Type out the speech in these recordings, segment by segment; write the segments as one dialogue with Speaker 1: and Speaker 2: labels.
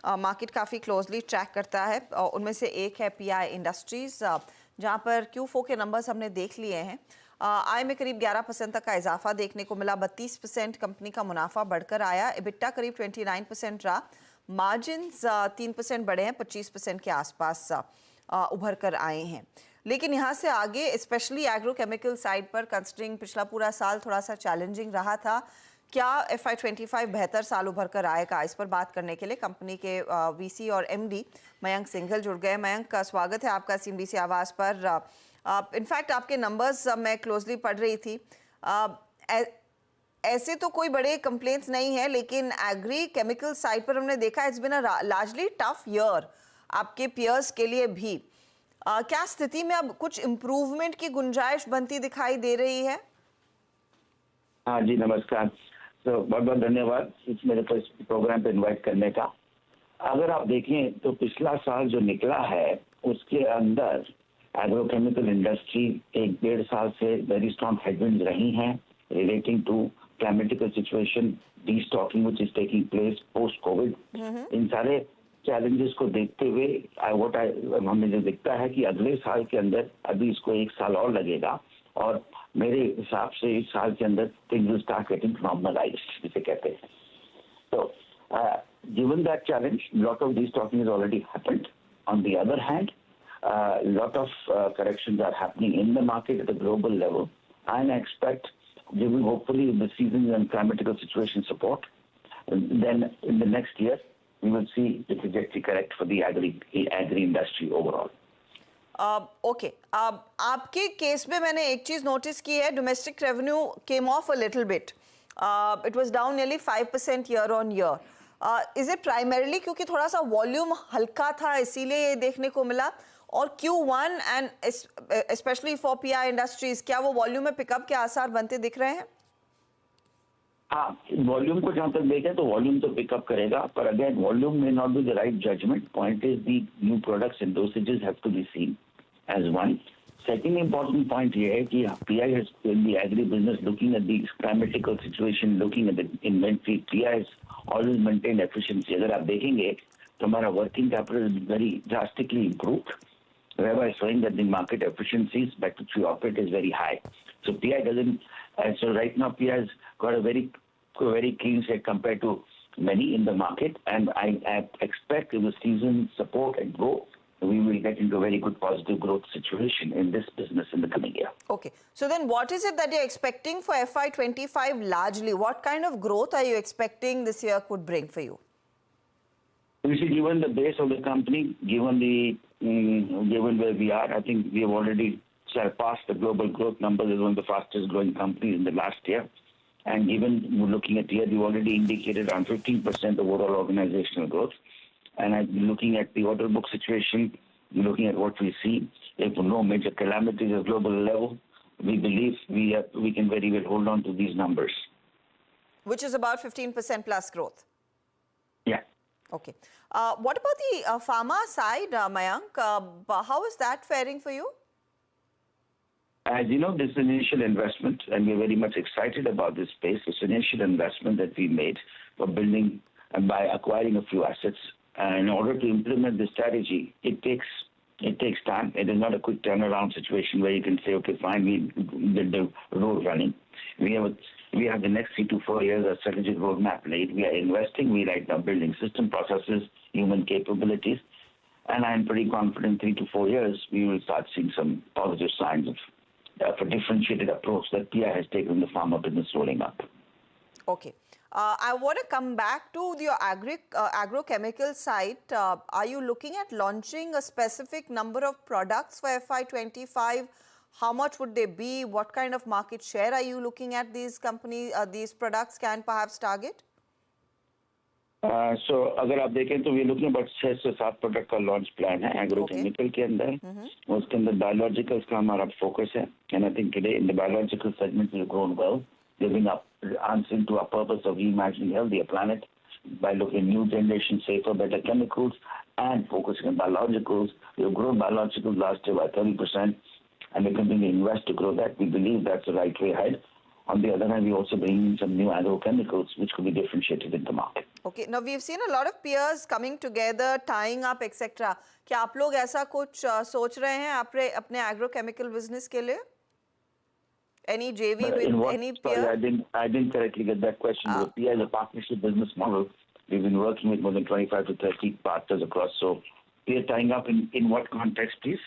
Speaker 1: Market काफ़ी closely track करता है। उनमें से एक है पीआई इंडस्ट्रीज, जहां पर Q4 के नंबर्स हमने देख लिए हैं। आय में करीब 11% तक का इजाफा देखने को मिला। 32% कंपनी का मुनाफा बढ़कर आया। इबिट्टा करीब 29% रहा। मार्जिन्स 3% बढ़े हैं, 25% के आसपास उभर कर आए हैं। लेकिन यहाँ से आगे स्पेशली एग्रोकेमिकल साइड पर कंसिडरिंग पिछला पूरा साल थोड़ा सा चैलेंजिंग रहा था, क्या FY25 बेहतर साल उभर कर आएगा? इस पर बात करने के लिए कंपनी के वीसी और एमडी मयंक सिंघल जुड़ गए। मयंक का स्वागत है आपका CNBC आवाज़ पर। इनफैक्ट आपके नंबर्स मैं क्लोजली पढ़ रही थी। ऐसे तो कोई बड़े कंप्लेंट्स नहीं है, लेकिन एग्री केमिकल साइड पर हमने देखा it's been a largely tough year आपके पियर्स के लिए भी। क्या स्थिति में अब कुछ इम्प्रूवमेंट की गुंजाइश बनती दिखाई दे रही है?
Speaker 2: हाँ जी, नमस्कार। तो बहुत बहुत धन्यवाद इस मेरे को इस प्रोग्राम पे इनवाइट करने का। अगर आप देखें तो पिछला साल जो निकला है उसके अंदर एग्रोकेमिकल इंडस्ट्री 1-1.5 साल से वेरी स्ट्रॉन्ग हेडविंड्स रही हैं relating to climatical situation, destocking which is taking place post covid. इन सारे चैलेंजेस को देखते हुए हमें जो दिखता है कि अगले साल के अंदर अभी इसको 1 साल और लगेगा और मेरे हिसाब से इस साल के अंदर things will start getting normalized जिसे कहते हैं। तो given that challenge, lot of destocking has already happened. On the other hand, lot of corrections are happening in the market at a global level, and I expect they will hopefully, if the seasons and climatical situation support, then in the next year we will see the trajectory correct for the agri industry overall.
Speaker 1: Okay, आपके case में मैंने एक चीज notice की है, domestic revenue came of a little bit. It was down nearly 5% year on year. Is it primarily क्योंकि थोड़ा सा वॉल्यूम हल्का था इसीलिए ये देखने को मिला? और Q1 and specially for pi industries, क्या वो वॉल्यूम में पिकअप के आसार बनते दिख रहे हैं?
Speaker 2: हाँ, वॉल्यूम को जहां तक देखें तो वॉल्यूम तो पिकअप करेगा, पर अगेन वॉल्यूम में not be the right judgement. Point is the new products and dosages have to be seen as one. Second important point here है कि PI has in the agri business looking at the climatical situation, looking at the inventory, PI has always maintained efficiency. अगर आप देखेंगे तो हमारा working capital is very drastically improved, thereby showing that the market efficiencies by which we operate is very high. So PI doesn't, so right now PI has got a very clean set compared to many in the market, and I expect if the season support and grow, we will get into a very good positive growth situation in this business in the coming year.
Speaker 1: Okay. So then what is it that you're expecting for FY25 largely? What kind of growth are you expecting this year could bring for you?
Speaker 2: You see, given the base of the company, given where we are, I think we have already surpassed the global growth numbers as one of the fastest growing companies in the last year. And even looking at here, we already indicated around 15% overall organizational growth. And I'm looking at the order book situation, looking at what we see. If no major calamities at global level, we believe we can very well hold on to these numbers.
Speaker 1: Which is about 15% plus growth.
Speaker 2: Yeah.
Speaker 1: Okay. What about the pharma side, Mayank? How is that faring for you?
Speaker 2: As you know, this is an initial investment, and we're very much excited about this space. It's an initial investment that we made for building and by acquiring a few assets. And in order to implement the strategy, it takes time. It is not a quick turnaround situation where you can say, okay, fine, we did the road running. We have the next 3 to 4 years of strategic roadmap laid. We are investing. We right now building system processes, human capabilities, and I'm pretty confident 3 to 4 years we will start seeing some positive signs of a differentiated approach that PI has taken in the pharma business rolling up.
Speaker 1: Okay. I want to come back to your agrochemical side. Are you looking at launching a specific number of products for FY25? How much would they be? What kind of market share are you looking at these these products can perhaps target?
Speaker 2: So अगर आप देखें तो we are looking about 6 से 7 product का launch plan है agrochemical के अंदर। उसके अंदर बायोलॉजिकल्स का हमारा फोकस है, and I think today in the biological segment we have grown well, living up, answering to our purpose of reimagining a healthier planet by looking at new generation, safer, better chemicals and focusing on biologicals. We have grown biologicals last year by 30%, and we continue to invest to grow that. We believe that's the right way ahead. On the other hand, we're also bringing in some new agrochemicals which could be differentiated in the market.
Speaker 1: Okay, now we've seen a lot of peers coming together, tying up, etc. क्या आप लोग ऐसा कुछ सोच रहे हैं अपने agrochemical business के लिए? Any JV with any peer?
Speaker 2: Sorry, I didn't correctly get that question. The PI is a partnership business model. We've been working with more than 25 to 30 partners across. So we are tying up in what context, please?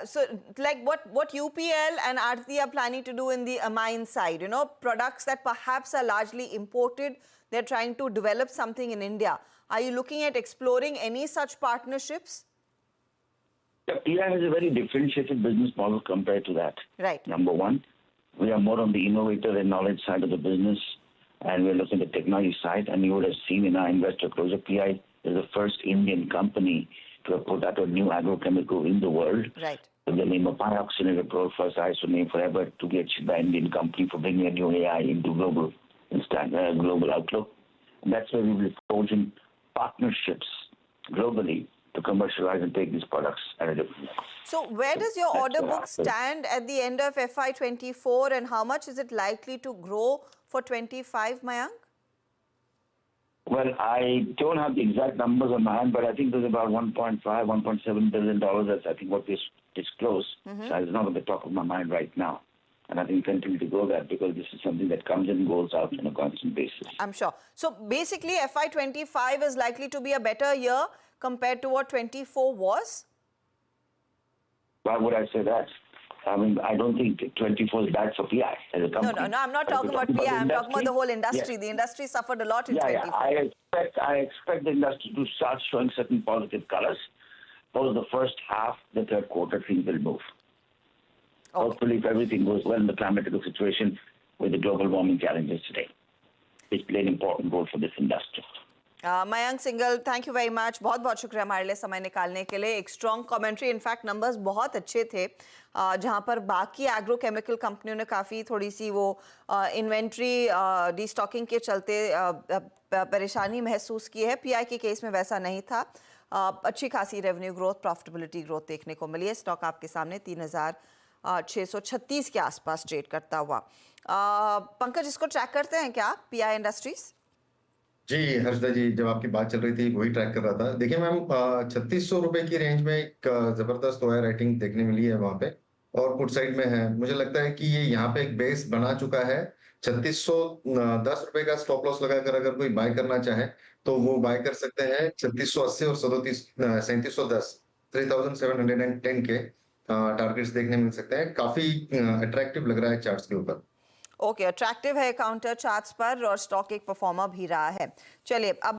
Speaker 1: So, like what UPL and Aarti are planning to do in the amine side, you know, products that perhaps are largely imported, they're trying to develop something in India. Are you looking at exploring any such partnerships?
Speaker 2: The PI has a very differentiated business model compared to that.
Speaker 1: Right.
Speaker 2: Number one, we are more on the innovator and knowledge side of the business, and we're looking at the technology side. And you would have seen in our investor closure, PI is the first Indian company to have put out a new agrochemical in the world.
Speaker 1: Right.
Speaker 2: With the name of Pioxinated Pro, first ISO name forever to be achieved by Indian company for bringing a new AI into global outlook. And that's where we will forging partnerships globally to commercialize and take these products at a different level.
Speaker 1: So where does your order book stand at the end of FY24, and how much is it likely to grow for 25, Mayank?
Speaker 2: Well, I don't have the exact numbers on my hand, but I think there's about $1.7 billion. That's, I think, what we disclosed. So it's not on the top of my mind right now. And I think continue to grow that because this is something that comes and goes out on a constant basis.
Speaker 1: I'm sure. So basically, FY25 is likely to be a better year compared to what 24 was?
Speaker 2: Why would I say that? I mean, I don't think 24 is bad for PI as a company.
Speaker 1: No, I'm not talking about PI. I'm talking about the whole industry.
Speaker 2: Yeah.
Speaker 1: The industry suffered a lot in 24.
Speaker 2: I expect the industry to start showing certain positive colors. For the first half, the third quarter, things will move. Okay. Hopefully, if everything goes well in the climatical situation with the global warming challenges today, it's played an important role for this industry.
Speaker 1: Mayank Singhal, thank you very much. बहुत बहुत शुक्रिया हमारे लिए समय निकालने के लिए. एक स्ट्रॉन्ग कमेंट्री, इनफैक्ट नंबर्स बहुत अच्छे थे, जहां पर बाकी एग्रोकेमिकल कंपनियों ने काफ़ी थोड़ी सी वो इन्वेंट्री डीस्टॉकिंग के चलते परेशानी महसूस की है. पीआई के केस में वैसा नहीं था. अच्छी खासी रेवेन्यू ग्रोथ, प्रॉफिटेबिलिटी ग्रोथ देखने को मिली है. स्टॉक आपके सामने 3,636 के आसपास ट्रेड करता हुआ. पंकज, इसको ट्रैक करते हैं क्या पीआई इंडस्ट्रीज?
Speaker 3: जी हर्षदा जी, जब आपकी बात चल रही थी वही ट्रैक कर रहा था. देखिए मैम, 3600 रुपए की रेंज में एक जबरदस्त ओआई राइटिंग देखने मिली है वहां पे, और पुट साइड में है. मुझे लगता है कि ये यहाँ पे एक बेस बना चुका है. 3610 रुपए का स्टॉप लॉस लगाकर अगर कोई बाय करना चाहे तो वो बाय कर सकते हैं. 3680 और 3710 3710 के टारगेट्स देखने मिल सकते हैं. काफी अट्रैक्टिव लग रहा है चार्ट्स के ऊपर.
Speaker 1: ओके, अट्रैक्टिव है काउंटर चार्ट्स पर, और स्टॉक एक परफॉर्मर भी रहा है. चलिए अब